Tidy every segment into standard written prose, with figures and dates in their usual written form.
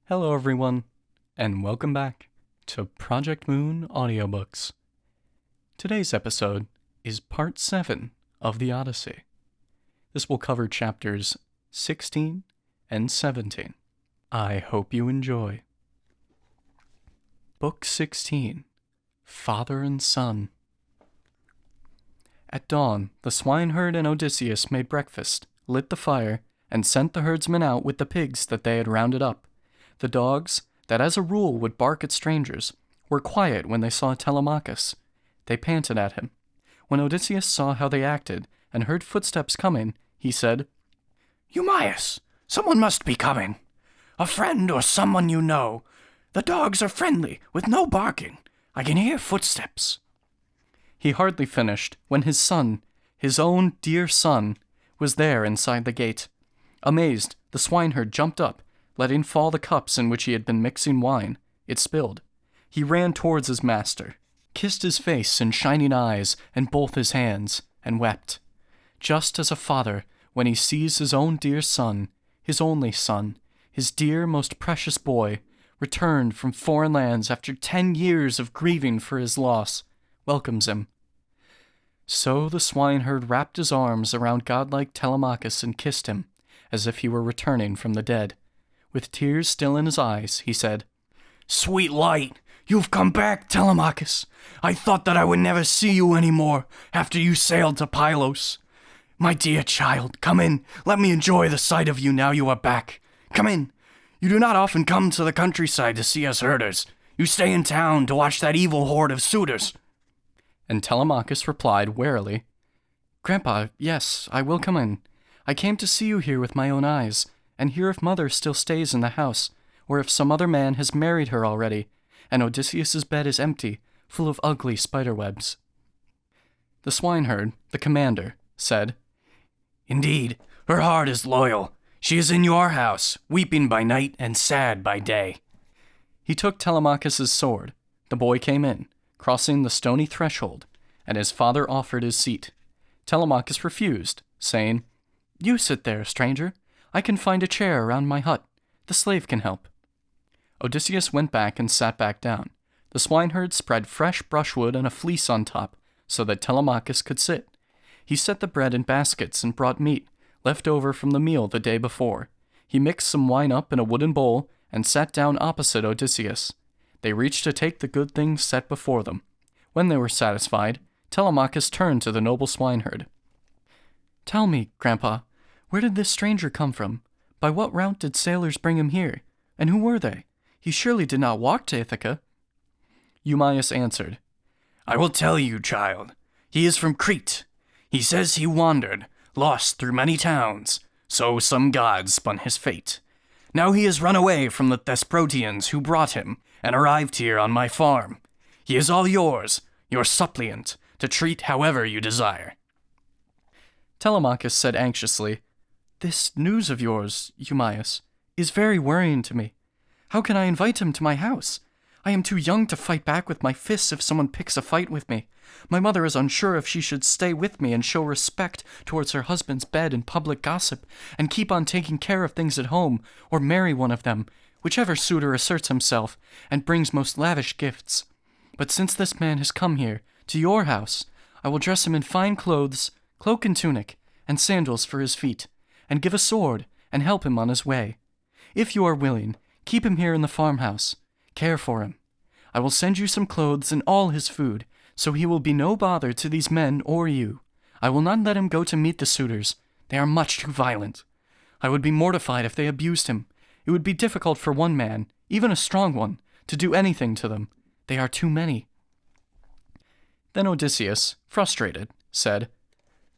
Hello everyone, and welcome back to Project Moon Audiobooks. Today's episode is part 7 of the Odyssey. This will cover chapters 16 and 17. I hope you enjoy. Book 16, Father and Son. At dawn, the swineherd and Odysseus made breakfast, lit the fire, and sent the herdsmen out with the pigs that they had rounded up. The dogs, that as a rule would bark at strangers, were quiet when they saw Telemachus. They panted at him. When Odysseus saw how they acted and heard footsteps coming, he said, "Eumaeus, someone must be coming. A friend or someone you know. The dogs are friendly, with no barking. I can hear footsteps." He hardly finished when his son, his own dear son, was there inside the gate. Amazed, the swineherd jumped up, letting fall the cups in which he had been mixing wine. It spilled. He ran towards his master, kissed his face and shining eyes and both his hands, and wept. Just as a father, when he sees his own dear son, his only son, his dear, most precious boy, returned from foreign lands after 10 years of grieving for his loss, welcomes him. So the swineherd wrapped his arms around godlike Telemachus and kissed him, as if he were returning from the dead. With tears still in his eyes, he said, "Sweet light, you've come back, Telemachus. I thought that I would never see you any more after you sailed to Pylos. My dear child, come in. Let me enjoy the sight of you now you are back. Come in. You do not often come to the countryside to see us herders. You stay in town to watch that evil horde of suitors." And Telemachus replied warily, "Grandpa, yes, I will come in. I came to see you here with my own eyes, and hear if mother still stays in the house, or if some other man has married her already, and Odysseus's bed is empty, full of ugly spiderwebs." The swineherd, the commander, said, "Indeed, her heart is loyal. She is in your house, weeping by night and sad by day." He took Telemachus's sword. The boy came in, crossing the stony threshold, and his father offered his seat. Telemachus refused, saying, "You sit there, stranger. I can find a chair around my hut. The slave can help." Odysseus went back and sat back down. The swineherd spread fresh brushwood and a fleece on top, so that Telemachus could sit. He set the bread in baskets and brought meat, left over from the meal the day before. He mixed some wine up in a wooden bowl and sat down opposite Odysseus. They reached to take the good things set before them. When they were satisfied, Telemachus turned to the noble swineherd. "Tell me, Grandpa, where did this stranger come from? By what route did sailors bring him here? And who were they? He surely did not walk to Ithaca." Eumaeus answered, "I will tell you, child. He is from Crete. He says he wandered, lost through many towns, so some god spun his fate. Now he has run away from the Thesprotians who brought him, and arrived here on my farm. He is all yours, your suppliant, to treat however you desire." Telemachus said anxiously, "This news of yours, Eumaeus, is very worrying to me. How can I invite him to my house? I am too young to fight back with my fists if someone picks a fight with me. My mother is unsure if she should stay with me and show respect towards her husband's bed and public gossip, and keep on taking care of things at home, or marry one of them, whichever suitor asserts himself, and brings most lavish gifts. But since this man has come here, to your house, I will dress him in fine clothes, cloak and tunic, and sandals for his feet, and give a sword, and help him on his way. If you are willing, keep him here in the farmhouse. Care for him. I will send you some clothes and all his food, so he will be no bother to these men or you. I will not let him go to meet the suitors. They are much too violent. I would be mortified if they abused him. It would be difficult for one man, even a strong one, to do anything to them. They are too many." Then Odysseus, frustrated, said,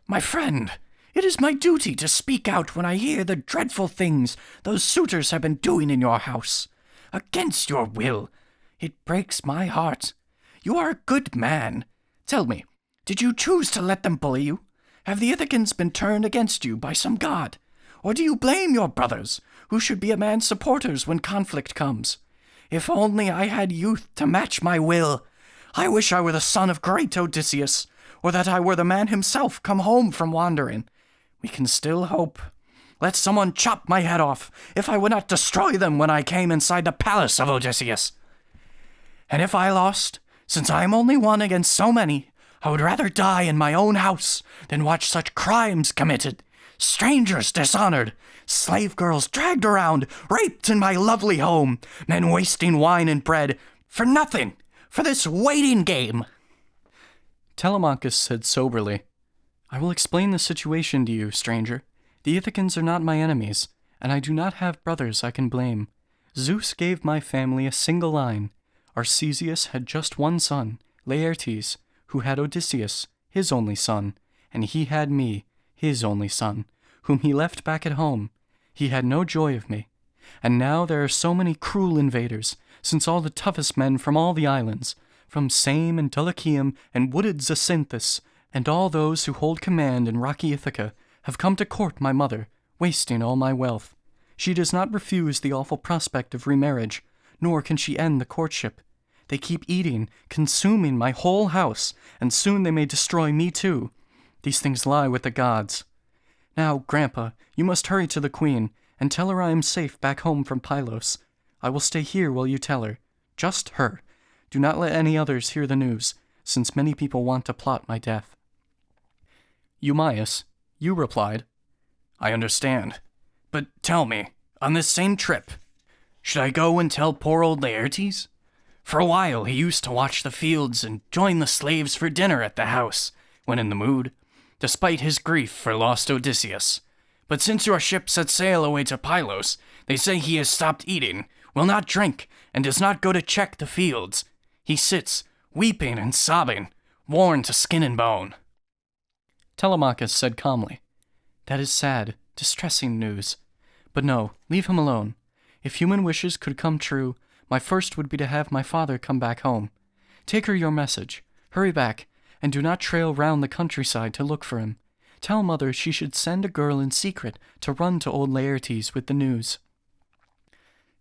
"My friend, it is my duty to speak out when I hear the dreadful things those suitors have been doing in your house. Against your will. It breaks my heart. You are a good man. Tell me, did you choose to let them bully you? Have the Ithacans been turned against you by some god? Or do you blame your brothers, who should be a man's supporters when conflict comes? If only I had youth to match my will. I wish I were the son of great Odysseus, or that I were the man himself come home from wandering. We can still hope. Let someone chop my head off, if I would not destroy them when I came inside the palace of Odysseus. And if I lost, since I am only one against so many, I would rather die in my own house than watch such crimes committed, strangers dishonored, slave girls dragged around, raped in my lovely home, men wasting wine and bread, for nothing, for this waiting game." Telemachus said soberly, "I will explain the situation to you, stranger. The Ithacans are not my enemies, and I do not have brothers I can blame. Zeus gave my family a single line. Arcesius had just one son, Laertes, who had Odysseus, his only son, and he had me, his only son, whom he left back at home. He had no joy of me. And now there are so many cruel invaders, since all the toughest men from all the islands, from Same and Dulichium and wooded Zacynthus, and all those who hold command in rocky Ithaca, have come to court my mother, wasting all my wealth. She does not refuse the awful prospect of remarriage, nor can she end the courtship. They keep eating, consuming my whole house, and soon they may destroy me too. These things lie with the gods. Now, Grandpa, you must hurry to the queen, and tell her I am safe back home from Pylos. I will stay here while you tell her. Just her. Do not let any others hear the news, since many people want to plot my death." Eumaeus, you replied, "I understand. But tell me, on this same trip, should I go and tell poor old Laertes? For a while he used to watch the fields and join the slaves for dinner at the house, when in the mood, despite his grief for lost Odysseus. But since your ship set sail away to Pylos, they say he has stopped eating, will not drink, and does not go to check the fields. He sits, weeping and sobbing, worn to skin and bone." Telemachus said calmly, "That is sad, distressing news. But no, leave him alone. If human wishes could come true, my first would be to have my father come back home. Take her your message, hurry back, and do not trail round the countryside to look for him. Tell mother she should send a girl in secret to run to old Laertes with the news."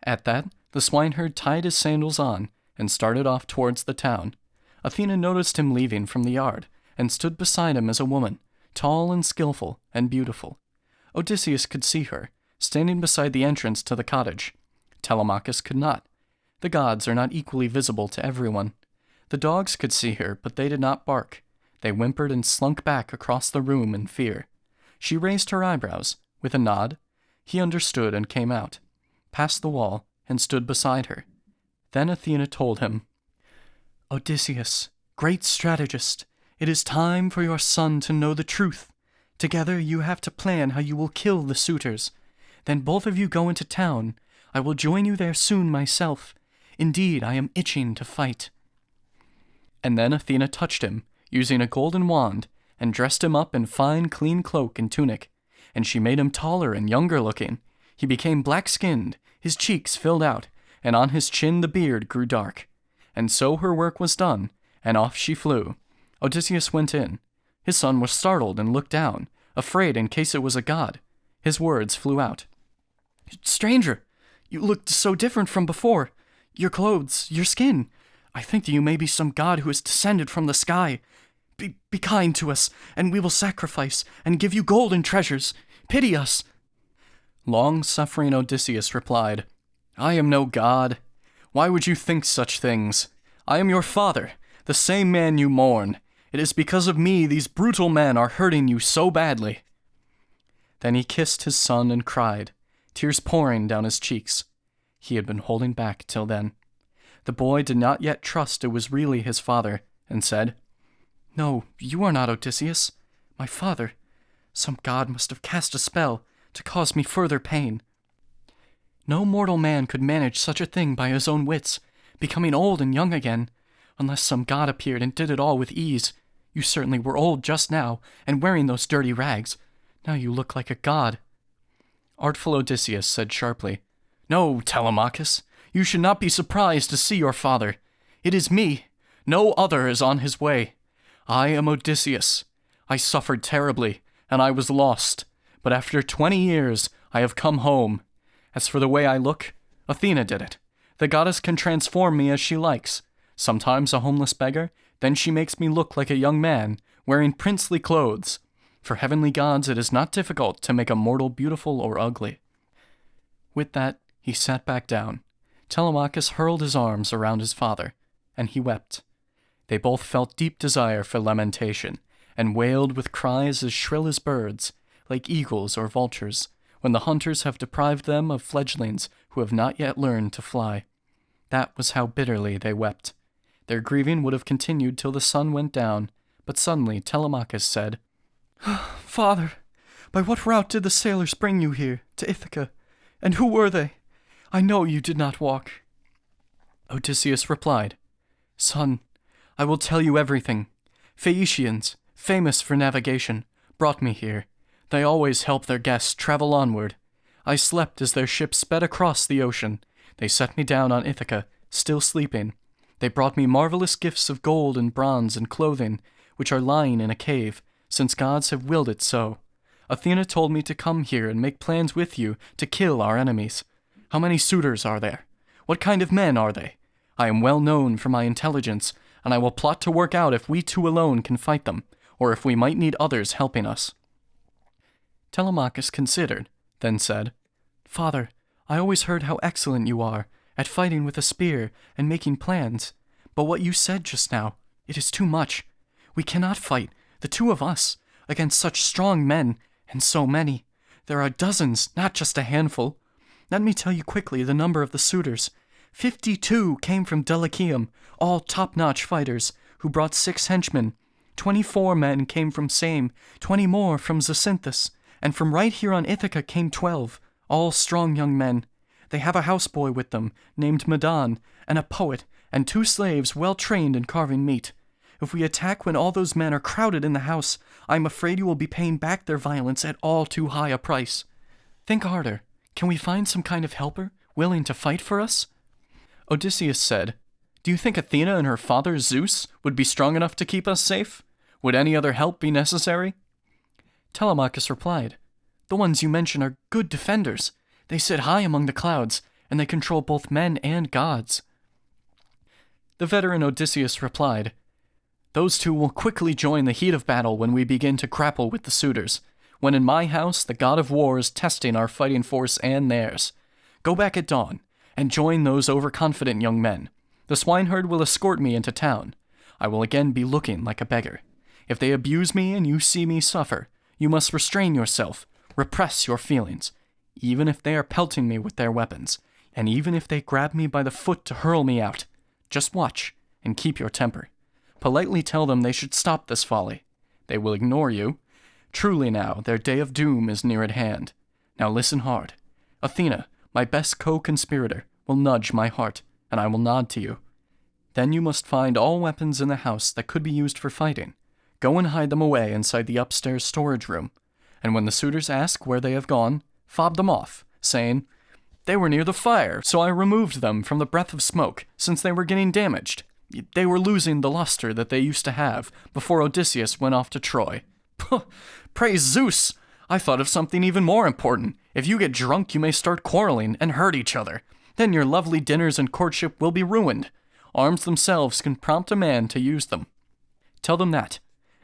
At that, the swineherd tied his sandals on and started off towards the town. Athena noticed him leaving from the yard, and stood beside him as a woman, tall and skillful and beautiful. Odysseus could see her, standing beside the entrance to the cottage. Telemachus could not. The gods are not equally visible to everyone. The dogs could see her, but they did not bark. They whimpered and slunk back across the room in fear. She raised her eyebrows. With a nod, he understood and came out, passed the wall, and stood beside her. Then Athena told him, "Odysseus, great strategist, it is time for your son to know the truth. Together you have to plan how you will kill the suitors. Then both of you go into town. I will join you there soon myself. Indeed, I am itching to fight." And then Athena touched him, using a golden wand, and dressed him up in fine, clean cloak and tunic. And she made him taller and younger looking. He became black-skinned, his cheeks filled out, and on his chin the beard grew dark. And so her work was done, and off she flew. Odysseus went in. His son was startled and looked down, afraid in case it was a god. His words flew out. "Stranger, you looked so different from before. Your clothes, your skin. I think that you may be some god who has descended from the sky. Be kind to us, and we will sacrifice and give you gold and treasures. Pity us." Long-suffering Odysseus replied, "I am no god. Why would you think such things? I am your father, the same man you mourn. It is because of me these brutal men are hurting you so badly." Then he kissed his son and cried, tears pouring down his cheeks. He had been holding back till then. The boy did not yet trust it was really his father, and said, "No, you are not Odysseus. My father. Some god must have cast a spell to cause me further pain. No mortal man could manage such a thing by his own wits, becoming old and young again, unless some god appeared and did it all with ease. You certainly were old just now, and wearing those dirty rags. Now you look like a god." Artful Odysseus said sharply, "No, Telemachus, you should not be surprised to see your father. It is me. No other is on his way. I am Odysseus. I suffered terribly, and I was lost. But after 20 years, I have come home. As for the way I look, Athena did it. The goddess can transform me as she likes. Sometimes a homeless beggar, then she makes me look like a young man, wearing princely clothes. For heavenly gods, it is not difficult to make a mortal beautiful or ugly." With that, he sat back down. Telemachus hurled his arms around his father, and he wept. They both felt deep desire for lamentation, and wailed with cries as shrill as birds, like eagles or vultures, when the hunters have deprived them of fledglings who have not yet learned to fly. That was how bitterly they wept. Their grieving would have continued till the sun went down, but suddenly Telemachus said, "Father, by what route did the sailors bring you here, to Ithaca? And who were they? I know you did not walk." Odysseus replied, "Son, I will tell you everything. Phaeacians, famous for navigation, brought me here. They always help their guests travel onward. I slept as their ship sped across the ocean. They set me down on Ithaca, still sleeping. They brought me marvelous gifts of gold and bronze and clothing, which are lying in a cave, since gods have willed it so. Athena told me to come here and make plans with you to kill our enemies. How many suitors are there? What kind of men are they? I am well known for my intelligence, and I will plot to work out if we two alone can fight them, or if we might need others helping us." Telemachus considered, then said, "Father, I always heard how excellent you are at fighting with a spear and making plans. But what you said just now, it is too much. We cannot fight, the two of us, against such strong men, and so many. There are dozens, not just a handful. Let me tell you quickly the number of the suitors. 52 came from Delicaeum, all top-notch fighters, who brought 6 henchmen. 24 men came from Same, 20 more from Zacynthus, and from right here on Ithaca came 12, all strong young men. They have a houseboy with them, named Medon, and a poet, and 2 slaves well trained in carving meat. If we attack when all those men are crowded in the house, I am afraid you will be paying back their violence at all too high a price. Think harder. Can we find some kind of helper, willing to fight for us?" Odysseus said, "Do you think Athena and her father Zeus would be strong enough to keep us safe? Would any other help be necessary?" Telemachus replied, "The ones you mention are good defenders. They sit high among the clouds, and they control both men and gods." The veteran Odysseus replied, "Those two will quickly join the heat of battle when we begin to grapple with the suitors, when in my house the god of war is testing our fighting force and theirs. Go back at dawn, and join those overconfident young men. The swineherd will escort me into town. I will again be looking like a beggar. If they abuse me and you see me suffer, you must restrain yourself, repress your feelings, even if they are pelting me with their weapons, and even if they grab me by the foot to hurl me out. Just watch, and keep your temper. Politely tell them they should stop this folly. They will ignore you. Truly now, their day of doom is near at hand. Now listen hard. Athena, my best co-conspirator, will nudge my heart, and I will nod to you. Then you must find all weapons in the house that could be used for fighting. Go and hide them away inside the upstairs storage room, and when the suitors ask where they have gone, fob them off, saying, 'They were near the fire, so I removed them from the breath of smoke, since they were getting damaged. They were losing the luster that they used to have before Odysseus went off to Troy.' Praise Zeus! I thought of something even more important. If you get drunk, you may start quarreling and hurt each other. Then your lovely dinners and courtship will be ruined. Arms themselves can prompt a man to use them. Tell them that.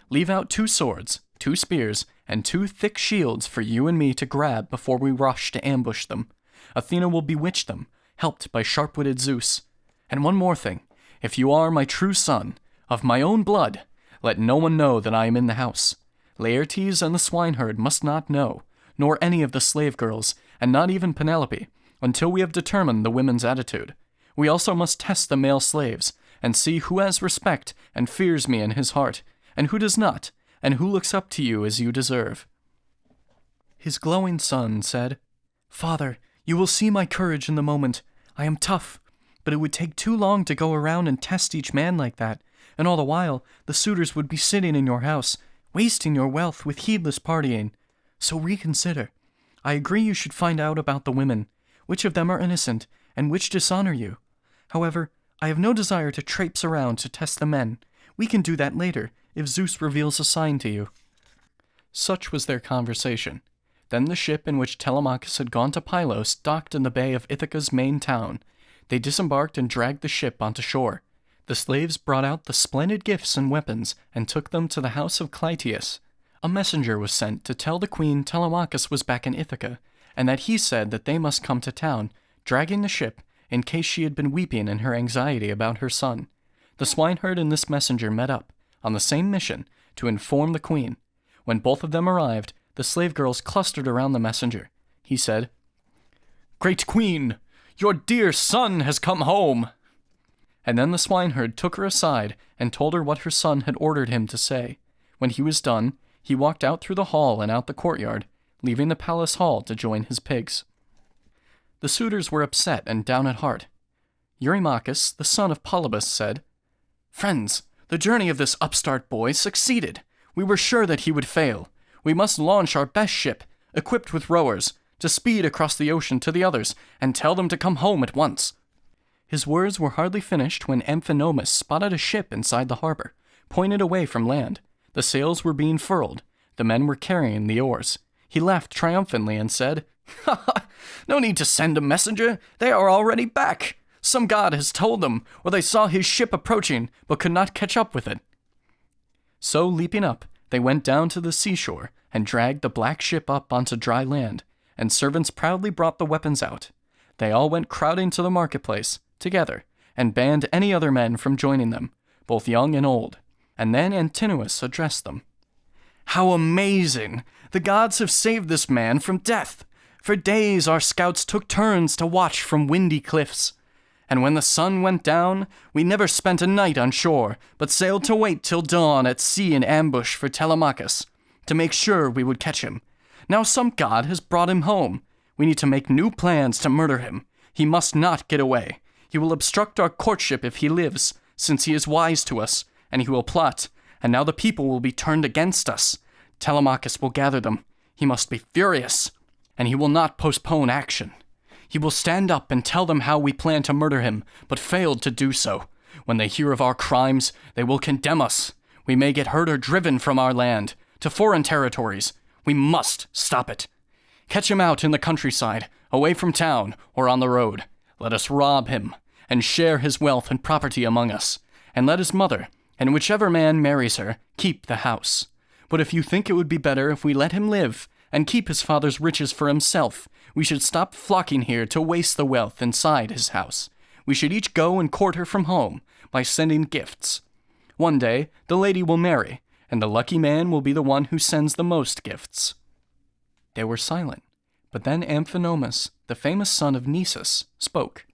Leave out 2 swords, 2 spears, and 2 thick shields for you and me to grab before we rush to ambush them. Athena will bewitch them, helped by sharp-witted Zeus. And one more thing. If you are my true son, of my own blood, let no one know that I am in the house. Laertes and the swineherd must not know, nor any of the slave girls, and not even Penelope, until we have determined the women's attitude. We also must test the male slaves, and see who has respect and fears me in his heart, and who does not, and who looks up to you as you deserve." His glowing son said, "Father, you will see my courage in the moment. I am tough, but it would take too long to go around and test each man like that, and all the while the suitors would be sitting in your house, wasting your wealth with heedless partying. So reconsider. I agree you should find out about the women, which of them are innocent, and which dishonor you. However, I have no desire to traipse around to test the men. We can do that later, if Zeus reveals a sign to you." Such was their conversation. Then the ship in which Telemachus had gone to Pylos docked in the bay of Ithaca's main town. They disembarked and dragged the ship onto shore. The slaves brought out the splendid gifts and weapons and took them to the house of Clytius. A messenger was sent to tell the queen Telemachus was back in Ithaca, and that he said that they must come to town, dragging the ship, in case she had been weeping in her anxiety about her son. The swineherd and this messenger met up, on the same mission, to inform the queen. When both of them arrived, the slave girls clustered around the messenger. He said, "Great queen, your dear son has come home." And then the swineherd took her aside and told her what her son had ordered him to say. When he was done, he walked out through the hall and out the courtyard, leaving the palace hall to join his pigs. The suitors were upset and down at heart. Eurymachus, the son of Polybus, said, "Friends, the journey of this upstart boy succeeded. We were sure that he would fail. We must launch our best ship, equipped with rowers, to speed across the ocean to the others, and tell them to come home at once." His words were hardly finished when Amphinomus spotted a ship inside the harbor, pointed away from land. The sails were being furled. The men were carrying the oars. He laughed triumphantly and said, "Ha ha! No need to send a messenger. They are already back. Some god has told them, or they saw his ship approaching, but could not catch up with it." So, leaping up, they went down to the seashore and dragged the black ship up onto dry land, and servants proudly brought the weapons out. They all went crowding to the marketplace, together, and banned any other men from joining them, both young and old. And then Antinous addressed them. "How amazing! The gods have saved this man from death. For days our scouts took turns to watch from windy cliffs. And when the sun went down, we never spent a night on shore, but sailed to wait till dawn at sea in ambush for Telemachus, to make sure we would catch him. Now some god has brought him home. We need to make new plans to murder him. He must not get away. He will obstruct our courtship if he lives, since he is wise to us, and he will plot, and now the people will be turned against us. Telemachus will gather them. He must be furious, and he will not postpone action. He will stand up and tell them how we plan to murder him, but failed to do so. When they hear of our crimes, they will condemn us. We may get hurt or driven from our land, to foreign territories. We must stop it. Catch him out in the countryside, away from town, or on the road. Let us rob him, and share his wealth and property among us. And let his mother, and whichever man marries her, keep the house. But if you think it would be better if we let him live, and keep his father's riches for himself, we should stop flocking here to waste the wealth inside his house. We should each go and court her from home, by sending gifts. One day, the lady will marry, and the lucky man will be the one who sends the most gifts." They were silent, but then Amphinomus, the famous son of Nisus, spoke.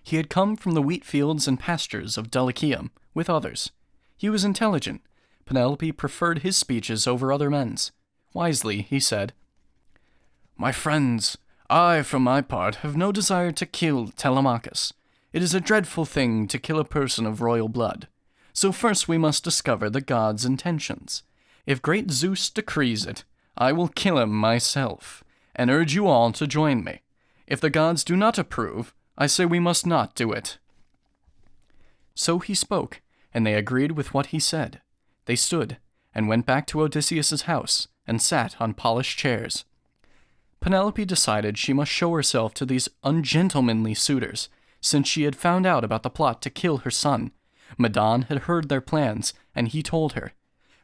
He had come from the wheat fields and pastures of Dulichium, with others. He was intelligent. Penelope preferred his speeches over other men's. Wisely, he said, "My friends, I, for my part, have no desire to kill Telemachus. It is a dreadful thing to kill a person of royal blood. So first we must discover the god's intentions. If great Zeus decrees it, I will kill him myself, and urge you all to join me. If the gods do not approve, I say we must not do it." So he spoke, and they agreed with what he said. They stood, and went back to Odysseus's house, and sat on polished chairs. Penelope decided she must show herself to these ungentlemanly suitors, since she had found out about the plot to kill her son. Medon had heard their plans, and he told her.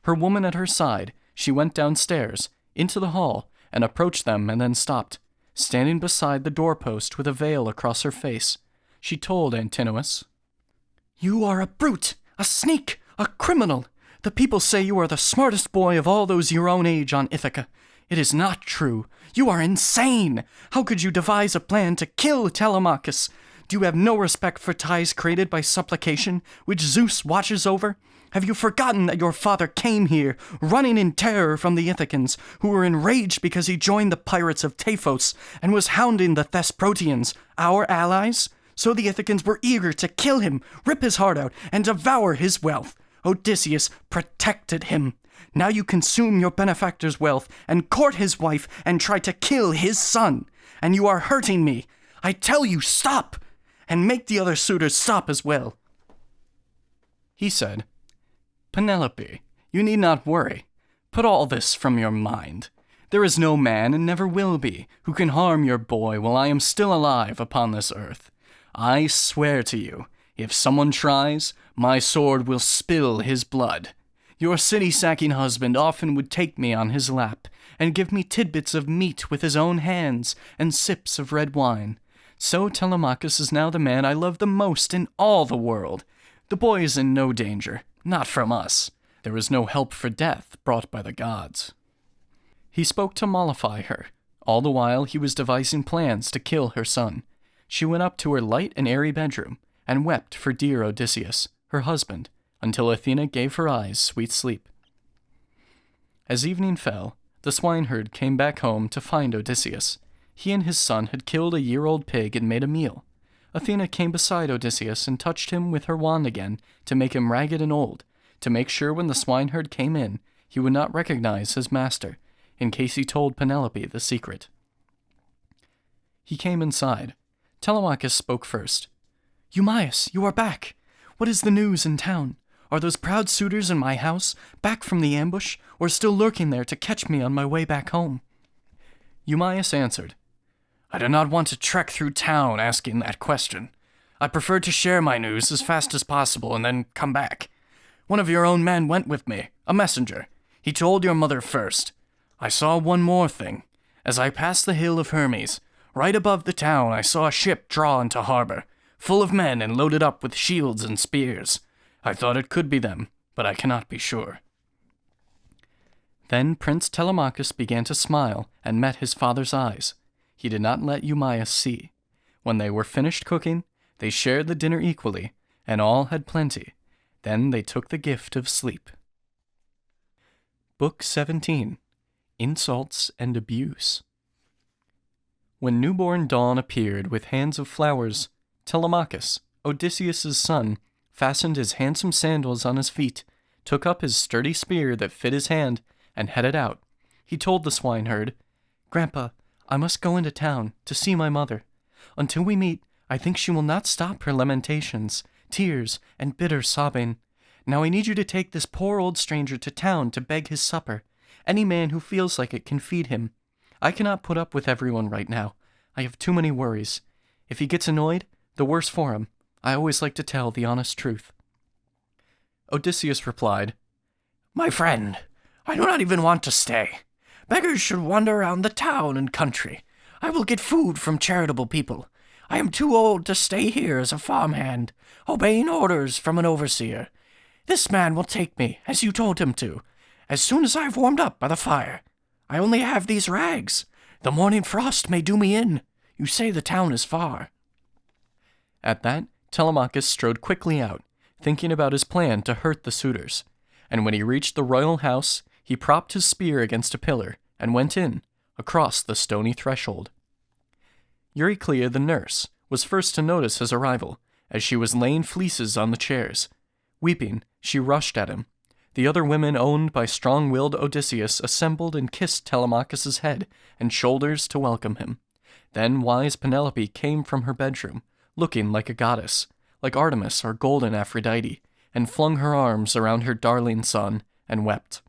Her woman at her side, she went downstairs, into the hall, and approached them and then stopped, standing beside the doorpost with a veil across her face. She told Antinous, "You are a brute, a sneak, a criminal. The people say you are the smartest boy of all those your own age on Ithaca. It is not true. You are insane. How could you devise a plan to kill Telemachus? Do you have no respect for ties created by supplication, which Zeus watches over? Have you forgotten that your father came here, running in terror from the Ithacans, who were enraged because he joined the pirates of Taphos, and was hounding the Thesprotians, our allies? So the Ithacans were eager to kill him, rip his heart out, and devour his wealth. Odysseus protected him. Now you consume your benefactor's wealth, and court his wife, and try to kill his son. And you are hurting me. I tell you, stop! And make the other suitors stop as well." He said, "Penelope, you need not worry. Put all this from your mind. There is no man, and never will be, who can harm your boy while I am still alive upon this earth. I swear to you, if someone tries, my sword will spill his blood. Your city-sacking husband often would take me on his lap, and give me tidbits of meat with his own hands, and sips of red wine. So Telemachus is now the man I love the most in all the world. The boy is in no danger, not from us. There is no help for death brought by the gods." He spoke to mollify her. All the while he was devising plans to kill her son. She went up to her light and airy bedroom, and wept for dear Odysseus, her husband, until Athena gave her eyes sweet sleep. As evening fell, the swineherd came back home to find Odysseus. He and his son had killed a year-old pig and made a meal. Athena came beside Odysseus and touched him with her wand again to make him ragged and old, to make sure when the swineherd came in, he would not recognize his master, in case he told Penelope the secret. He came inside. Telemachus spoke first. "Eumaeus, you are back. What is the news in town? Are those proud suitors in my house back from the ambush, or still lurking there to catch me on my way back home?" Eumaeus answered, "I do not want to trek through town asking that question. I prefer to share my news as fast as possible and then come back. One of your own men went with me, a messenger. He told your mother first. I saw one more thing. As I passed the hill of Hermes, right above the town I saw a ship draw into harbor, full of men and loaded up with shields and spears. I thought it could be them, but I cannot be sure." Then Prince Telemachus began to smile and met his father's eyes. He did not let Eumaeus see. When they were finished cooking, they shared the dinner equally, and all had plenty. Then they took the gift of sleep. Book 17. Insults and Abuse. When newborn dawn appeared with hands of flowers, Telemachus, Odysseus's son, fastened his handsome sandals on his feet, took up his sturdy spear that fit his hand, and headed out. He told the swineherd, "Grandpa, I must go into town to see my mother. Until we meet, I think she will not stop her lamentations, tears, and bitter sobbing. Now I need you to take this poor old stranger to town to beg his supper. Any man who feels like it can feed him. I cannot put up with everyone right now. I have too many worries. If he gets annoyed, the worse for him. I always like to tell the honest truth." Odysseus replied, "My friend, I do not even want to stay. Beggars should wander around the town and country. I will get food from charitable people. I am too old to stay here as a farmhand, obeying orders from an overseer. This man will take me, as you told him to, as soon as I have warmed up by the fire. I only have these rags. The morning frost may do me in. You say the town is far." At that, Telemachus strode quickly out, thinking about his plan to hurt the suitors. And when he reached the royal house, he propped his spear against a pillar and went in, across the stony threshold. Euryclea the nurse was first to notice his arrival, as she was laying fleeces on the chairs. Weeping, she rushed at him. The other women owned by strong-willed Odysseus assembled and kissed Telemachus's head and shoulders to welcome him. Then wise Penelope came from her bedroom, looking like a goddess, like Artemis or golden Aphrodite, and flung her arms around her darling son and wept.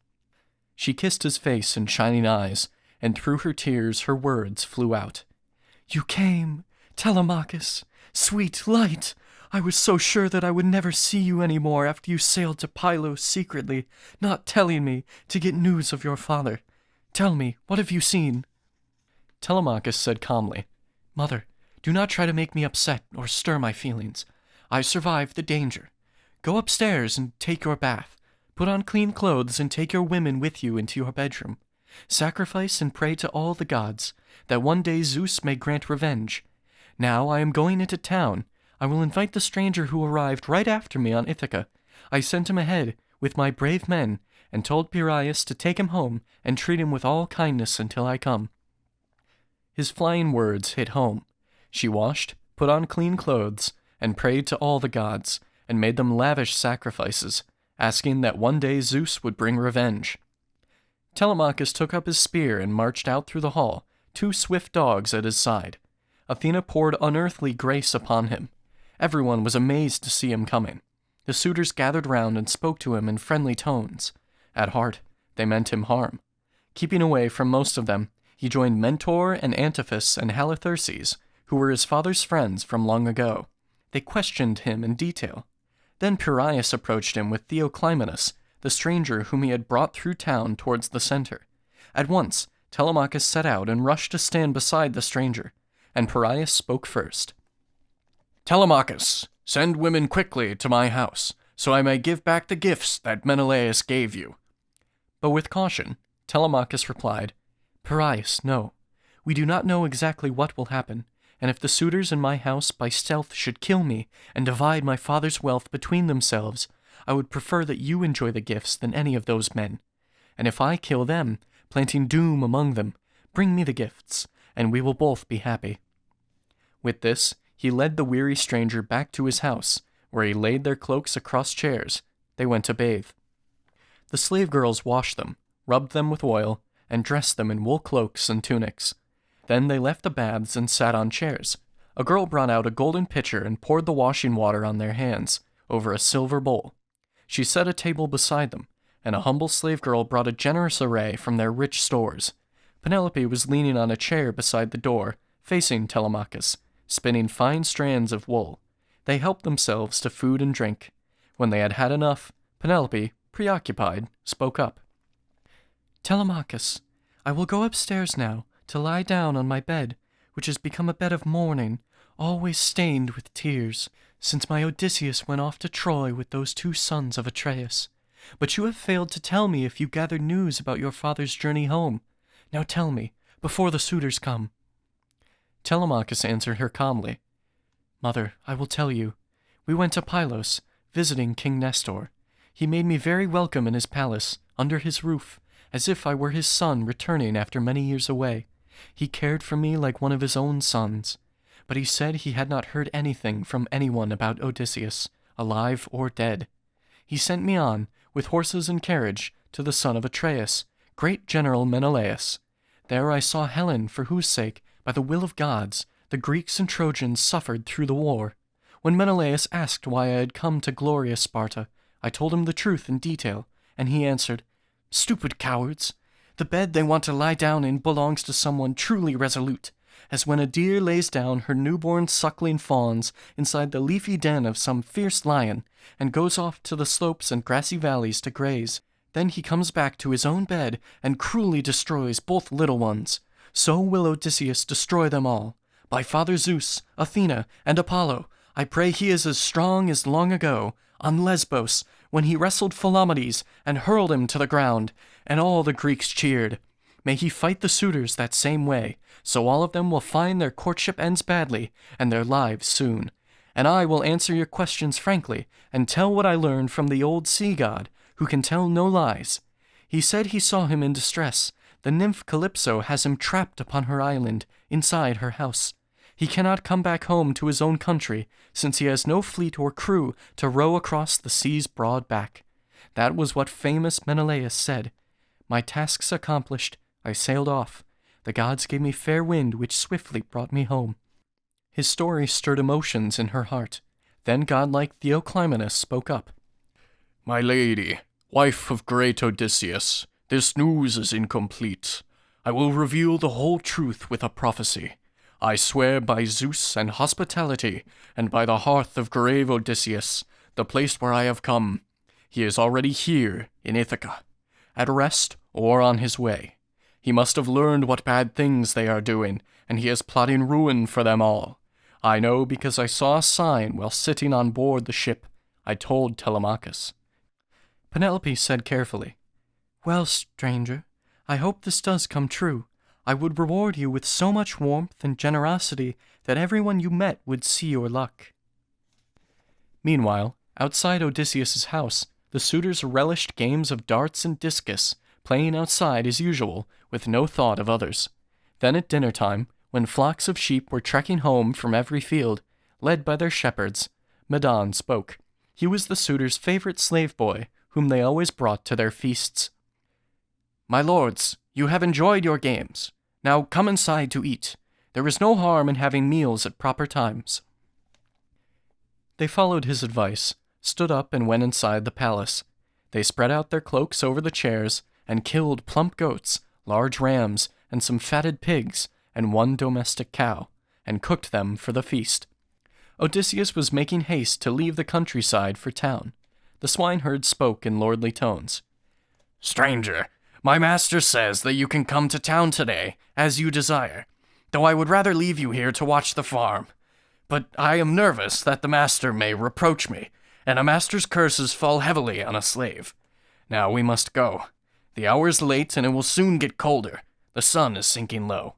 She kissed his face and shining eyes, and through her tears her words flew out. "You came, Telemachus, sweet light! I was so sure that I would never see you any more after you sailed to Pylos secretly, not telling me, to get news of your father. Tell me, what have you seen?" Telemachus said calmly, "Mother, do not try to make me upset or stir my feelings. I survived the danger. Go upstairs and take your bath. Put on clean clothes and take your women with you into your bedroom. Sacrifice and pray to all the gods, that one day Zeus may grant revenge. Now I am going into town. I will invite the stranger who arrived right after me on Ithaca. I sent him ahead with my brave men, and told Piraeus to take him home and treat him with all kindness until I come." His flying words hit home. She washed, put on clean clothes, and prayed to all the gods, and made them lavish sacrifices, asking that one day Zeus would bring revenge. Telemachus took up his spear and marched out through the hall, 2 swift dogs at his side. Athena poured unearthly grace upon him. Everyone was amazed to see him coming. The suitors gathered round and spoke to him in friendly tones. At heart, they meant him harm. Keeping away from most of them, he joined Mentor and Antiphus and Halitherses, who were his father's friends from long ago. They questioned him in detail. Then Piraeus approached him with Theoclymenus, the stranger whom he had brought through town towards the center. At once, Telemachus set out and rushed to stand beside the stranger, and Parias spoke first. "Telemachus, send women quickly to my house, so I may give back the gifts that Menelaus gave you." But with caution, Telemachus replied, "Parias, no. We do not know exactly what will happen, and if the suitors in my house by stealth should kill me and divide my father's wealth between themselves, I would prefer that you enjoy the gifts than any of those men. And if I kill them, planting doom among them, bring me the gifts, and we will both be happy." With this, he led the weary stranger back to his house, where he laid their cloaks across chairs. They went to bathe. The slave girls washed them, rubbed them with oil, and dressed them in wool cloaks and tunics. Then they left the baths and sat on chairs. A girl brought out a golden pitcher and poured the washing water on their hands, over a silver bowl. She set a table beside them, and a humble slave girl brought a generous array from their rich stores. Penelope was leaning on a chair beside the door, facing Telemachus, spinning fine strands of wool. They helped themselves to food and drink. When they had had enough, Penelope, preoccupied, spoke up. "Telemachus, I will go upstairs now to lie down on my bed, which has become a bed of mourning, always stained with tears, since my Odysseus went off to Troy with those 2 sons of Atreus. But you have failed to tell me if you gathered news about your father's journey home. Now tell me, before the suitors come." Telemachus answered her calmly, "Mother, I will tell you. We went to Pylos, visiting King Nestor. He made me very welcome in his palace, under his roof, as if I were his son returning after many years away. He cared for me like one of his own sons. But he said he had not heard anything from anyone about Odysseus, alive or dead. He sent me on, with horses and carriage, to the son of Atreus, great General Menelaus. There I saw Helen, for whose sake, by the will of gods, the Greeks and Trojans suffered through the war. When Menelaus asked why I had come to glorious Sparta, I told him the truth in detail, and he answered, 'Stupid cowards! The bed they want to lie down in belongs to someone truly resolute, as when a deer lays down her newborn suckling fawns inside the leafy den of some fierce lion, and goes off to the slopes and grassy valleys to graze. Then he comes back to his own bed and cruelly destroys both little ones. So will Odysseus destroy them all. By Father Zeus, Athena, and Apollo, I pray he is as strong as long ago, on Lesbos, when he wrestled Philomedes and hurled him to the ground, and all the Greeks cheered. May he fight the suitors that same way, so all of them will find their courtship ends badly, and their lives soon. And I will answer your questions frankly, and tell what I learned from the old sea god, who can tell no lies. He said he saw him in distress. The nymph Calypso has him trapped upon her island, inside her house. He cannot come back home to his own country, since he has no fleet or crew to row across the sea's broad back. That was what famous Menelaus said. My tasks accomplished, I sailed off. The gods gave me fair wind, which swiftly brought me home." His story stirred emotions in her heart. Then godlike Theoclymenus spoke up. "My lady, wife of great Odysseus, this news is incomplete. I will reveal the whole truth with a prophecy. I swear by Zeus and hospitality, and by the hearth of grave Odysseus, the place where I have come. He is already here, in Ithaca, at rest or on his way. He must have learned what bad things they are doing, and he is plotting ruin for them all. I know because I saw a sign while sitting on board the ship. I told Telemachus." Penelope said carefully, "Well, stranger, I hope this does come true. I would reward you with so much warmth and generosity that everyone you met would see your luck." Meanwhile, outside Odysseus's house, the suitors relished games of darts and discus, playing outside as usual, with no thought of others. Then at dinner time, when flocks of sheep were trekking home from every field, led by their shepherds, Medon spoke. He was the suitors' favorite slave boy, whom they always brought to their feasts. "My lords, you have enjoyed your games. Now come inside to eat. There is no harm in having meals at proper times." They followed his advice, stood up and went inside the palace. They spread out their cloaks over the chairs, and killed plump goats, large rams, and some fatted pigs, and 1 domestic cow, and cooked them for the feast. Odysseus was making haste to leave the countryside for town. The swineherd spoke in lordly tones. "Stranger, my master says that you can come to town today, as you desire, though I would rather leave you here to watch the farm. But I am nervous that the master may reproach me, and a master's curses fall heavily on a slave. Now we must go. The hour is late, and it will soon get colder. The sun is sinking low."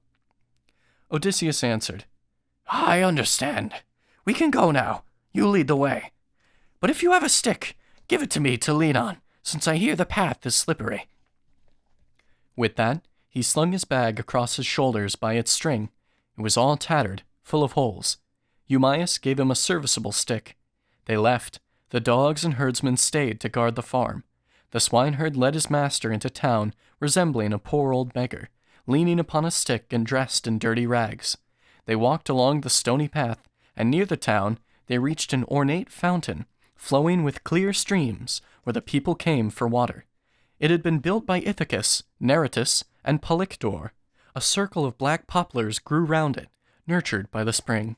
Odysseus answered, "I understand. We can go now. You lead the way. But if you have a stick, give it to me to lean on, since I hear the path is slippery." With that, he slung his bag across his shoulders by its string. It was all tattered, full of holes. Eumaeus gave him a serviceable stick. They left. The dogs and herdsmen stayed to guard the farm. The swineherd led his master into town, resembling a poor old beggar, leaning upon a stick and dressed in dirty rags. They walked along the stony path, and near the town they reached an ornate fountain, flowing with clear streams, where the people came for water. It had been built by Ithacus, Neritus, and Polyctor. A circle of black poplars grew round it, nurtured by the spring.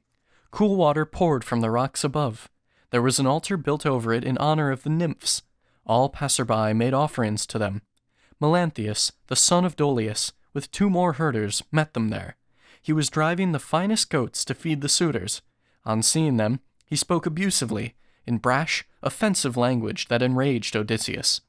Cool water poured from the rocks above. There was an altar built over it in honor of the nymphs. All passerby made offerings to them. Melanthius, the son of Dolius, with 2 more herders, met them there. He was driving the finest goats to feed the suitors. On seeing them, he spoke abusively, in brash, offensive language that enraged Odysseus.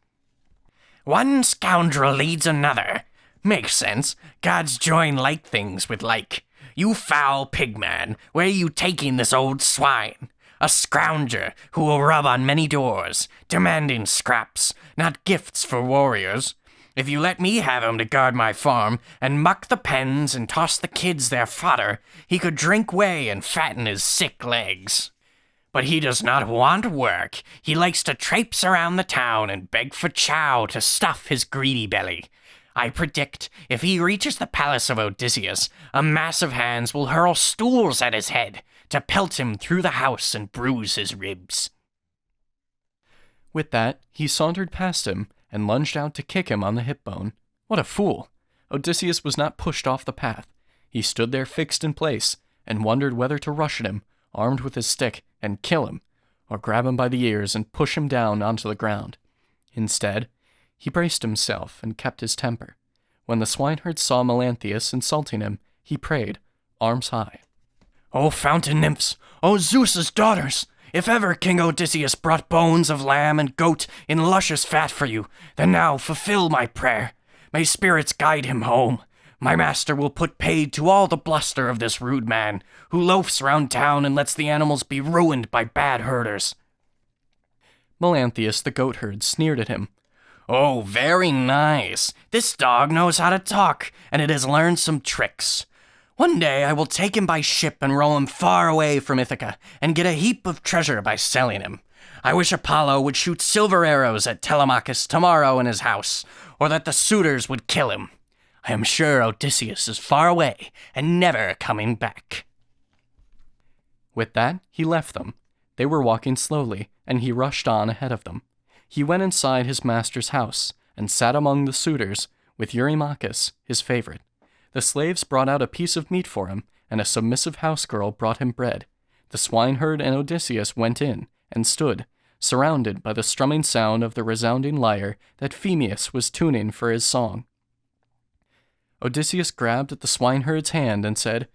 "One scoundrel leads another. Makes sense. Gods join like things with like. You foul pigman, where are you taking this old swine? A scrounger who will rub on many doors, demanding scraps, not gifts for warriors. If you let me have him to guard my farm, and muck the pens and toss the kids their fodder, he could drink whey and fatten his sick legs. But he does not want work. He likes to traipse around the town and beg for chow to stuff his greedy belly. I predict if he reaches the palace of Odysseus, a mass of hands will hurl stools at his head to pelt him through the house and bruise his ribs." With that, he sauntered past him and lunged out to kick him on the hip bone. What a fool! Odysseus was not pushed off the path. He stood there fixed in place and wondered whether to rush at him, armed with his stick, and kill him, or grab him by the ears and push him down onto the ground. Instead, he braced himself and kept his temper. When the swineherd saw Melanthius insulting him, he prayed, arms high. "O fountain nymphs, O Zeus's daughters, if ever King Odysseus brought bones of lamb and goat in luscious fat for you, then now fulfill my prayer. May spirits guide him home. My master will put paid to all the bluster of this rude man, who loafs round town and lets the animals be ruined by bad herders." Melanthius the goatherd sneered at him. "Oh, very nice. This dog knows how to talk, and it has learned some tricks. One day I will take him by ship and row him far away from Ithaca, and get a heap of treasure by selling him. I wish Apollo would shoot silver arrows at Telemachus tomorrow in his house, or that the suitors would kill him. I am sure Odysseus is far away and never coming back." With that, he left them. They were walking slowly, and he rushed on ahead of them. He went inside his master's house, and sat among the suitors, with Eurymachus, his favorite. The slaves brought out a piece of meat for him, and a submissive house-girl brought him bread. The swineherd and Odysseus went in, and stood, surrounded by the strumming sound of the resounding lyre that Phemius was tuning for his song. Odysseus grabbed at the swineherd's hand and said,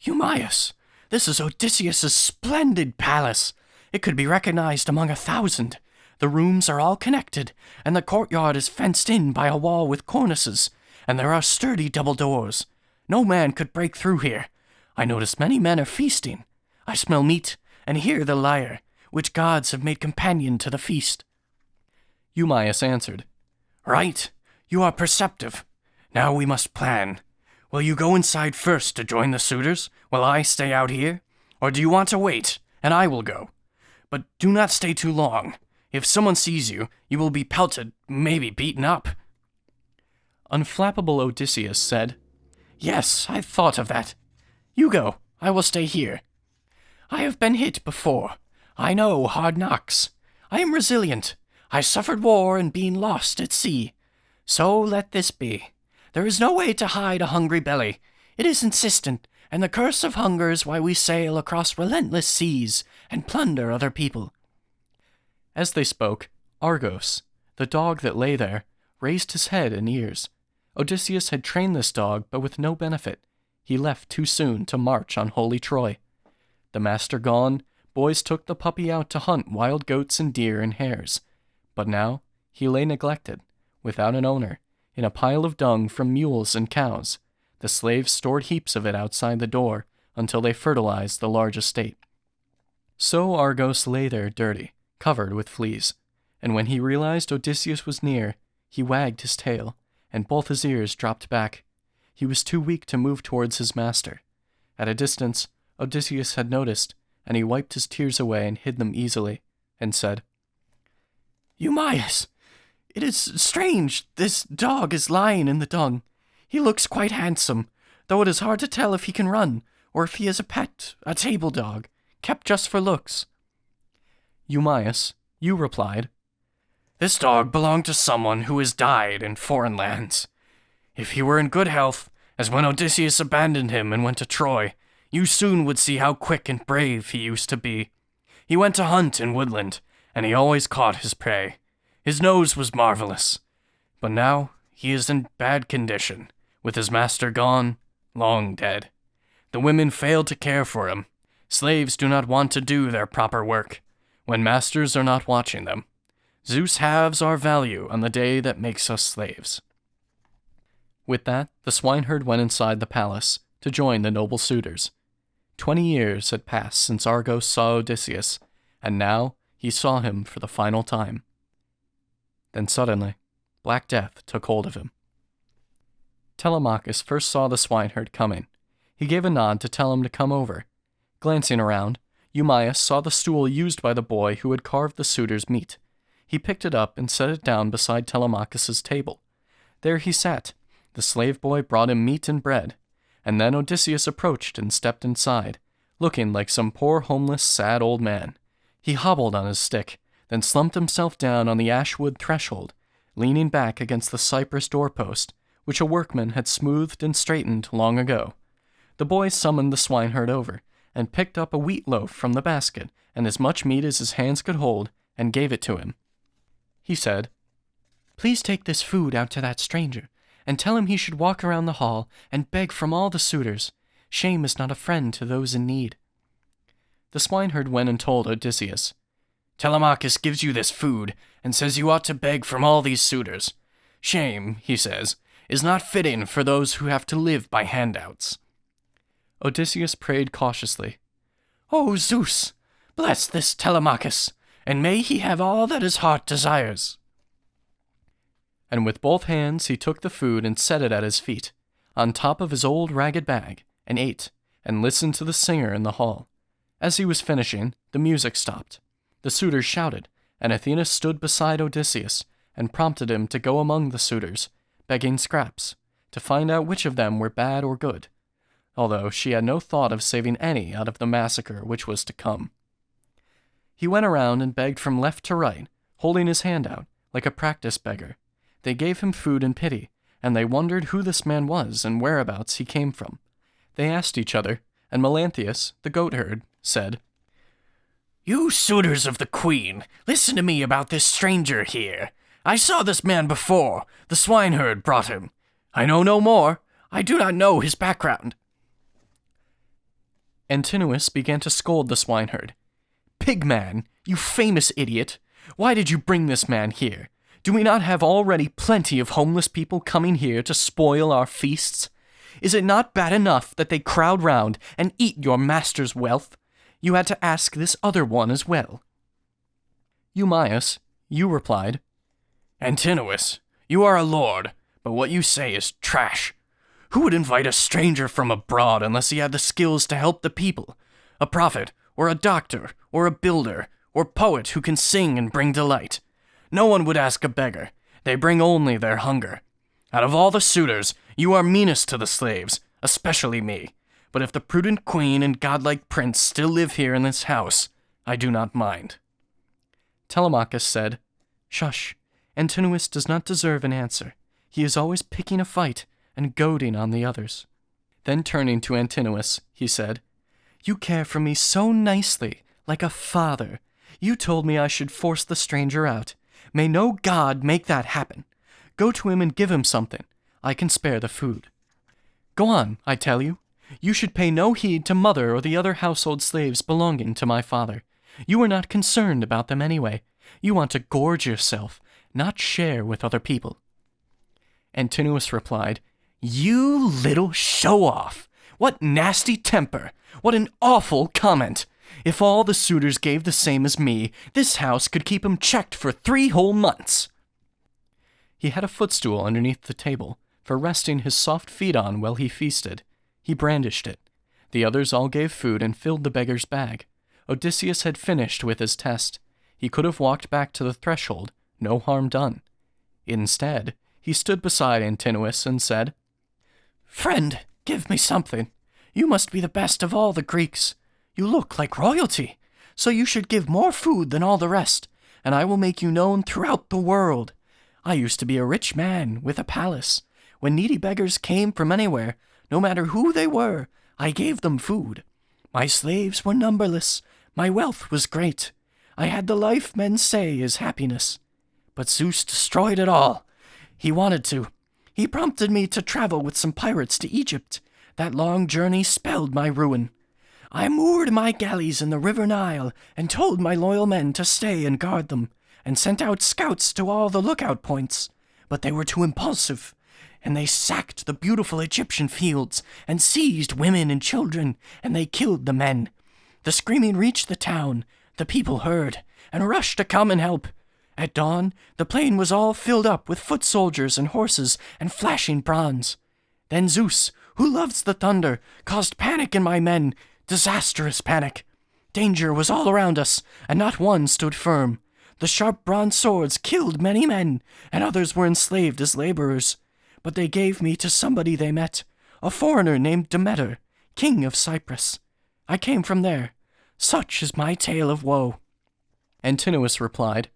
"Eumaeus, this is Odysseus's splendid palace. It could be recognized among 1,000. The rooms are all connected, and the courtyard is fenced in by a wall with cornices, and there are sturdy double doors. No man could break through here. I notice many men are feasting. I smell meat and hear the lyre, which gods have made companion to the feast." Eumaeus answered, "Right, you are perceptive. Now we must plan. Will you go inside first to join the suitors, while I stay out here? Or do you want to wait, and I will go? But do not stay too long. If someone sees you, you will be pelted, maybe beaten up." Unflappable Odysseus said, "Yes, I thought of that. You go, I will stay here. I have been hit before. I know hard knocks. I am resilient. I suffered war and being lost at sea. So let this be. There is no way to hide a hungry belly. It is insistent, and the curse of hunger is why we sail across relentless seas and plunder other people." As they spoke, Argos, the dog that lay there, raised his head and ears. Odysseus had trained this dog, but with no benefit. He left too soon to march on holy Troy. The master gone, boys took the puppy out to hunt wild goats and deer and hares. But now he lay neglected, without an owner, in a pile of dung from mules and cows. The slaves stored heaps of it outside the door until they fertilized the large estate. So Argos lay there dirty, covered with fleas, and when he realized Odysseus was near, he wagged his tail, and both his ears dropped back. He was too weak to move towards his master. At a distance, Odysseus had noticed, and he wiped his tears away and hid them easily, and said, Eumaeus, it is strange. This dog is lying in the dung. He looks quite handsome, though it is hard to tell if he can run, or if he is a pet, a table dog, kept just for looks. Eumaeus, you replied, This dog belonged to someone who has died in foreign lands. If he were in good health, as when Odysseus abandoned him and went to Troy, you soon would see how quick and brave he used to be. He went to hunt in woodland, and he always caught his prey. His nose was marvelous. But now he is in bad condition, with his master gone, long dead. The women fail to care for him. Slaves do not want to do their proper work, when masters are not watching them. Zeus halves our value on the day that makes us slaves. With that, the swineherd went inside the palace to join the noble suitors. 20 years had passed since Argos saw Odysseus, and now he saw him for the final time. Then suddenly, Black Death took hold of him. Telemachus first saw the swineherd coming. He gave a nod to tell him to come over. Glancing around, Eumaeus saw the stool used by the boy who had carved the suitor's meat. He picked it up and set it down beside Telemachus's table. There he sat. The slave boy brought him meat and bread, and then Odysseus approached and stepped inside, looking like some poor homeless, sad old man. He hobbled on his stick, then slumped himself down on the ashwood threshold, leaning back against the cypress doorpost, which a workman had smoothed and straightened long ago. The boy summoned the swineherd over, and picked up a wheat loaf from the basket and as much meat as his hands could hold, and gave it to him. He said, "Please take this food out to that stranger, and tell him he should walk around the hall and beg from all the suitors. Shame is not a friend to those in need." The swineherd went and told Odysseus, "Telemachus gives you this food, and says you ought to beg from all these suitors. Shame, he says, is not fitting for those who have to live by handouts." Odysseus prayed cautiously, "O Zeus, bless this Telemachus, and may he have all that his heart desires." And with both hands he took the food and set it at his feet, on top of his old ragged bag, and ate, and listened to the singer in the hall. As he was finishing, the music stopped. The suitors shouted, and Athena stood beside Odysseus, and prompted him to go among the suitors, begging scraps, to find out which of them were bad or good, although she had no thought of saving any out of the massacre which was to come. He went around and begged from left to right, holding his hand out, like a practice beggar. They gave him food and pity, and they wondered who this man was and whereabouts he came from. They asked each other, and Melanthius, the goatherd, said, "You suitors of the queen, listen to me about this stranger here. I saw this man before. The swineherd brought him. I know no more. I do not know his background." Antinous began to scold the swineherd. "Pigman, you famous idiot, why did you bring this man here? Do we not have already plenty of homeless people coming here to spoil our feasts? Is it not bad enough that they crowd round and eat your master's wealth? You had to ask this other one as well." Eumaeus, you replied, "Antinous, you are a lord, but what you say is trash. Who would invite a stranger from abroad unless he had the skills to help the people? A prophet, or a doctor, or a builder, or poet who can sing and bring delight. No one would ask a beggar. They bring only their hunger. Out of all the suitors, you are meanest to the slaves, especially me. But if the prudent queen and godlike prince still live here in this house, I do not mind." Telemachus said, "Shush, Antinous does not deserve an answer. He is always picking a fight and goading on the others." Then turning to Antinous, he said, "You care for me so nicely, like a father, You told me I should force the stranger out. May no god make that happen. Go to him and give him something. I can spare the food. Go on, I tell you. You should pay no heed to mother or the other household slaves belonging to my father. You are not concerned about them anyway. You want to gorge yourself, not share with other people. Antinous replied, You little show-off! What nasty temper! What an awful comment! If all the suitors gave the same as me, this house could keep him checked for 3 whole months. He had a footstool underneath the table, for resting his soft feet on while he feasted. He brandished it. The others all gave food and filled the beggar's bag. Odysseus had finished with his test. He could have walked back to the threshold, no harm done. Instead, he stood beside Antinous and said, Friend, give me something. You must be the best of all the Greeks. You look like royalty, so you should give more food than all the rest, and I will make you known throughout the world. I used to be a rich man with a palace. When needy beggars came from anywhere, no matter who they were, I gave them food. My slaves were numberless. My wealth was great. I had the life men say is happiness. But Zeus destroyed it all. He wanted to. He prompted me to travel with some pirates to Egypt. That long journey spelled my ruin. I moored my galleys in the river Nile and told my loyal men to stay and guard them, and sent out scouts to all the lookout points. But they were too impulsive, and they sacked the beautiful Egyptian fields and seized women and children, and they killed the men. The screaming reached the town. The people heard, and rushed to come and help. At dawn, the plain was all filled up with foot soldiers and horses and flashing bronze. Then Zeus, who loves the thunder, caused panic in my men, disastrous panic. Danger was all around us, and not one stood firm. The sharp bronze swords killed many men, and others were enslaved as laborers. But they gave me to somebody they met, a foreigner named Demeter, king of Cyprus. I came from there. Such is my tale of woe. Antinous replied,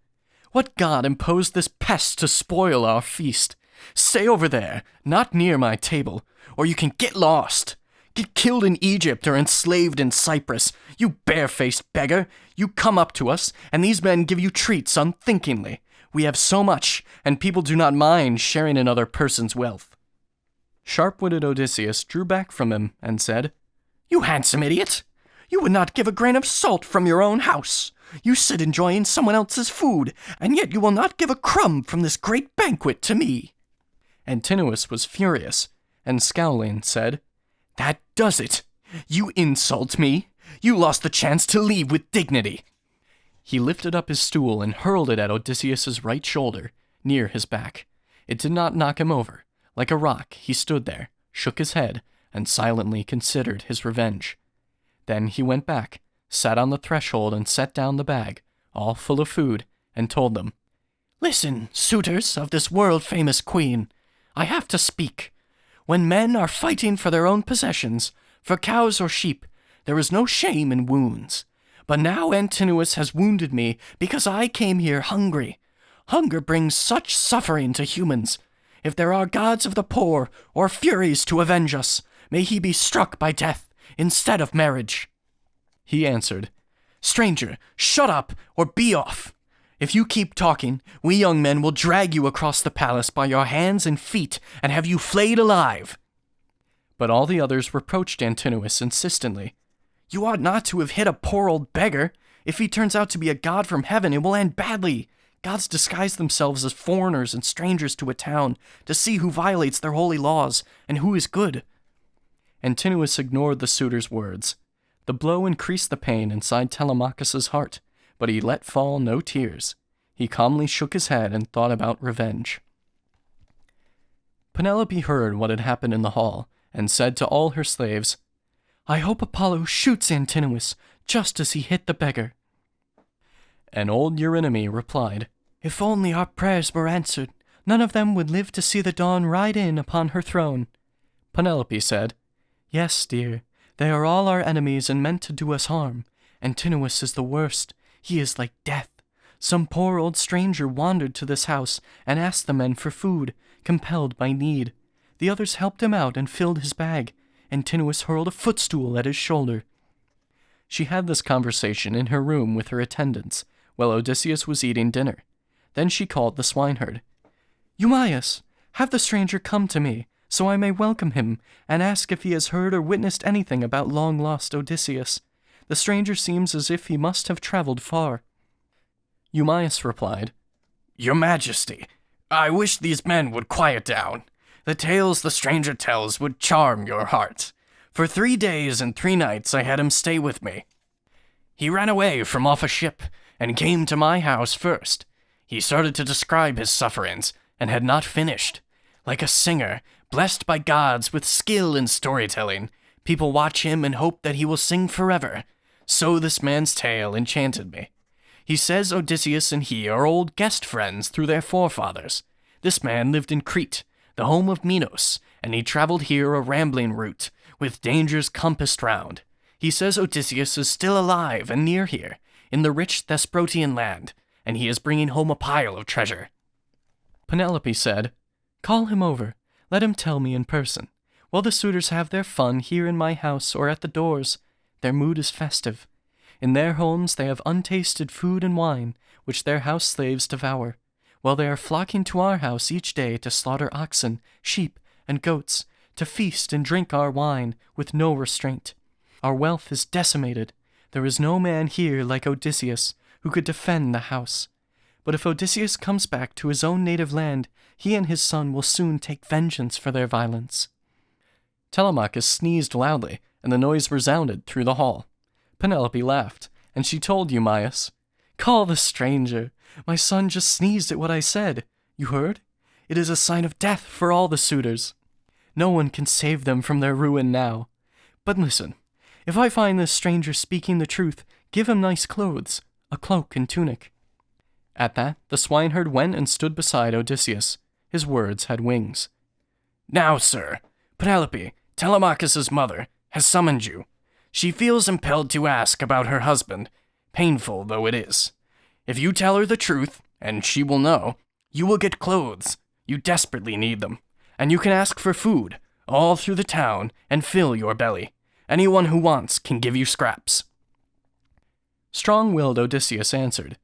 What god imposed this pest to spoil our feast? Stay over there, not near my table, or you can get lost. Get killed in Egypt or enslaved in Cyprus. You barefaced beggar, you come up to us, and these men give you treats unthinkingly. We have so much, and people do not mind sharing another person's wealth. Sharp-witted Odysseus drew back from him and said, You handsome idiot! You would not give a grain of salt from your own house. You sit enjoying someone else's food, and yet you will not give a crumb from this great banquet to me. Antinous was furious, and scowling said, That does it. You insult me. You lost the chance to leave with dignity. He lifted up his stool and hurled it at Odysseus's right shoulder, near his back. It did not knock him over. Like a rock, he stood there, shook his head, and silently considered his revenge. Then he went back, sat on the threshold and set down the bag, all full of food, and told them, Listen, suitors of this world-famous queen. I have to speak. When men are fighting for their own possessions, for cows or sheep, there is no shame in wounds. But now Antinous has wounded me because I came here hungry. Hunger brings such suffering to humans. If there are gods of the poor or furies to avenge us, may he be struck by death instead of marriage. He answered, Stranger, shut up or be off. If you keep talking, we young men will drag you across the palace by your hands and feet and have you flayed alive. But all the others reproached Antinous insistently. You ought not to have hit a poor old beggar. If he turns out to be a god from heaven, it will end badly. Gods disguise themselves as foreigners and strangers to a town to see who violates their holy laws and who is good. Antinous ignored the suitor's words. The blow increased the pain inside Telemachus's heart, but he let fall no tears. He calmly shook his head and thought about revenge. Penelope heard what had happened in the hall, and said to all her slaves, I hope Apollo shoots Antinous, just as he hit the beggar. And old Eurynomé replied, If only our prayers were answered, none of them would live to see the dawn ride in upon her throne. Penelope said, Yes, dear, they are all our enemies and meant to do us harm. Antinous is the worst. He is like death. Some poor old stranger wandered to this house and asked the men for food, compelled by need. The others helped him out and filled his bag. Antinous hurled a footstool at his shoulder. She had this conversation in her room with her attendants, while Odysseus was eating dinner. Then she called the swineherd. "Eumaeus, have the stranger come to me, so I may welcome him, and ask if he has heard or witnessed anything about long-lost Odysseus. The stranger seems as if he must have traveled far." Eumaeus replied, "Your Majesty, I wish these men would quiet down. The tales the stranger tells would charm your heart. For 3 days and 3 nights I had him stay with me. He ran away from off a ship, and came to my house first. He started to describe his sufferings, and had not finished. Like a singer, blessed by gods with skill in storytelling, people watch him and hope that he will sing forever. So this man's tale enchanted me. He says Odysseus and he are old guest friends through their forefathers. This man lived in Crete, the home of Minos, and he traveled here a rambling route, with dangers compassed round. He says Odysseus is still alive and near here, in the rich Thesprotian land, and he is bringing home a pile of treasure." Penelope said, "Call him over. Let him tell me in person. While the suitors have their fun here in my house or at the doors, their mood is festive. In their homes they have untasted food and wine, which their house slaves devour, while they are flocking to our house each day to slaughter oxen, sheep, and goats, to feast and drink our wine with no restraint. Our wealth is decimated. There is no man here like Odysseus, who could defend the house. But if Odysseus comes back to his own native land, he and his son will soon take vengeance for their violence." Telemachus sneezed loudly, and the noise resounded through the hall. Penelope laughed, and she told Eumaeus, "Call the stranger. My son just sneezed at what I said. You heard? It is a sign of death for all the suitors. No one can save them from their ruin now. But listen, if I find this stranger speaking the truth, give him nice clothes, a cloak and tunic." At that, the swineherd went and stood beside Odysseus. His words had wings. "Now, sir, Penelope, Telemachus's mother, has summoned you. She feels impelled to ask about her husband, painful though it is. If you tell her the truth, and she will know, you will get clothes. You desperately need them. And you can ask for food, all through the town, and fill your belly. Anyone who wants can give you scraps." Strong-willed Odysseus answered,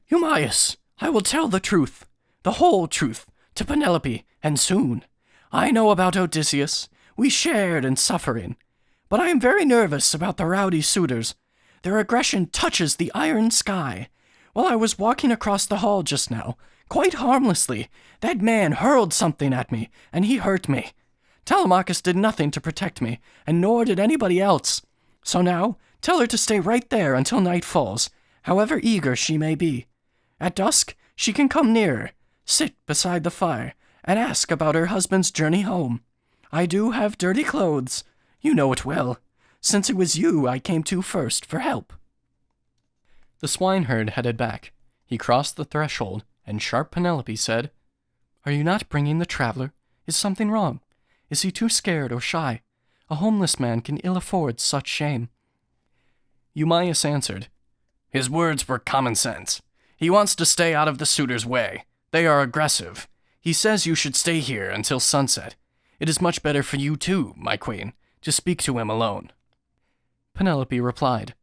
"Eumaeus, I will tell the truth, the whole truth, to Penelope, and soon. I know about Odysseus. We shared in suffering. But I am very nervous about the rowdy suitors. Their aggression touches the iron sky. While I was walking across the hall just now, quite harmlessly, that man hurled something at me, and he hurt me. Telemachus did nothing to protect me, and nor did anybody else. So now, tell her to stay right there until night falls, however eager she may be. At dusk, she can come nearer, sit beside the fire, and ask about her husband's journey home. I do have dirty clothes. You know it well, since it was you I came to first for help." The swineherd headed back. He crossed the threshold, and sharp Penelope said, "Are you not bringing the traveler? Is something wrong? Is he too scared or shy? A homeless man can ill afford such shame." Eumaeus answered, "His words were common sense. He wants to stay out of the suitors' way. They are aggressive. He says you should stay here until sunset. It is much better for you too, my queen, to speak to him alone." Penelope replied,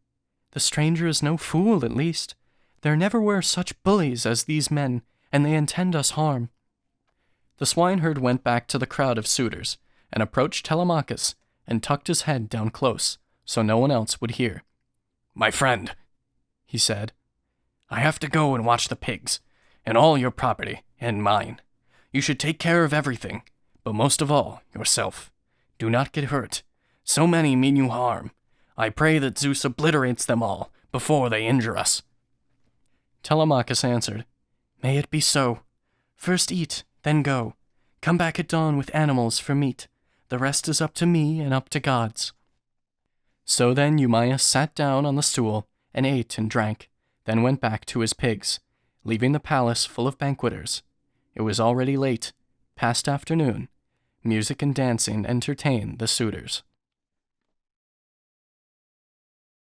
"The stranger is no fool, at least. There never were such bullies as these men, and they intend us harm." The swineherd went back to the crowd of suitors, and approached Telemachus, and tucked his head down close, so no one else would hear. "My friend," he said, "I have to go and watch the pigs, and all your property, and mine. You should take care of everything, but most of all, yourself. Do not get hurt. So many mean you harm. I pray that Zeus obliterates them all before they injure us." Telemachus answered, "May it be so. First eat, then go. Come back at dawn with animals for meat. The rest is up to me and up to gods." So then Eumaeus sat down on the stool and ate and drank, then went back to his pigs, leaving the palace full of banqueters. It was already late, past afternoon. Music and dancing entertained the suitors.